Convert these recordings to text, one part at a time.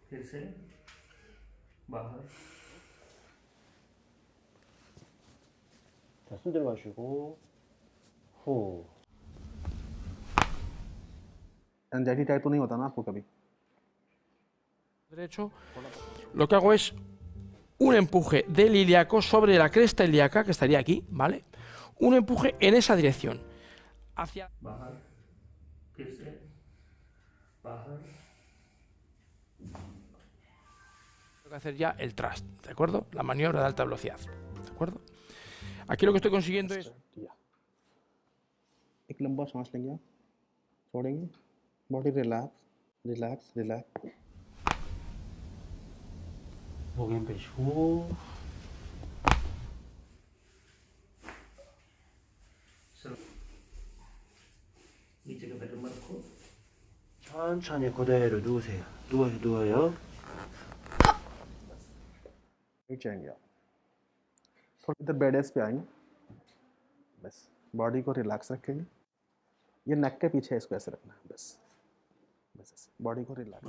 फिर से बाहर. 자, 숨 들어마시고 후. एंजाइटी टाइप तो नहीं होता ना आपको कभी? Derecho, lo que hago es un empuje del ilíaco sobre la cresta ilíaca, que estaría aquí, ¿vale? Un empuje en esa dirección. Hacia... बाहर. फिर से बाहर. Tengo que hacer ya el thrust, ¿de acuerdo? La maniobra de alta velocidad, ¿de acuerdo? Aquí lo que estoy consiguiendo es... एक लंबा सांस लेंगे आप, छोड़ेंगे, बॉडी रिलैक्स रिलैक्स रिलैक्स. 목 힘 빼시고 नीचे का पैर रखो. 천천히 그대로 누우세요. 누워요. लेट जाएंगे आप, थोड़ी देर बेड एस पे आएंगे, बस बॉडी को रिलैक्स रखेंगे. ये नेक के पीछे इसको ऐसे रखना है, बस बस ऐसे बॉडी को रिलैक्स.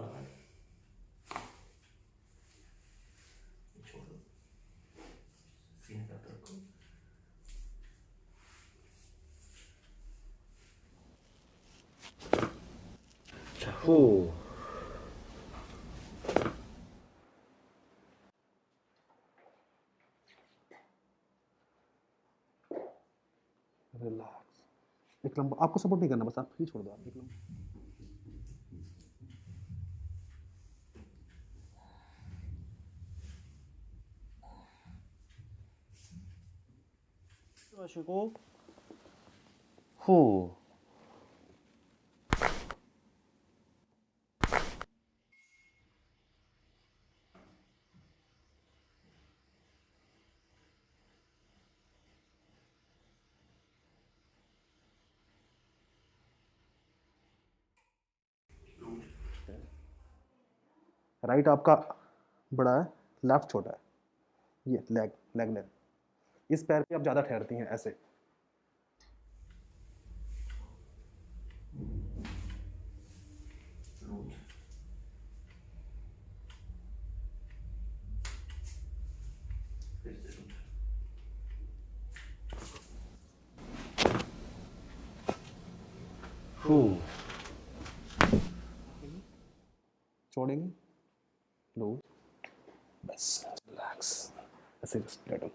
छोड़ो. सीने का रखो. 자, 후. रिलैक्स. एक लंबा, आपको सपोर्ट नहीं करना, बस आप फ्री छोड़ दो. आप एक लंबा 마시고 후. राइट आपका बड़ा है, लेफ्ट छोटा है. ये लेग लेग लेग, इस पैर पे आप ज़्यादा ठहरती हैं ऐसे. 후. छोड़ेंगे, लो, बस रिलैक्स, ऐसे जस्ट लेट गो.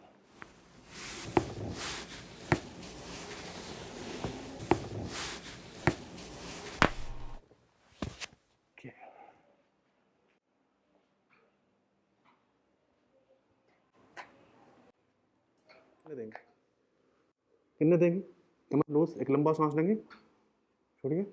कितने देंगे? कमर लूज, एक लंबा सांस लेंगे, छोड़िए.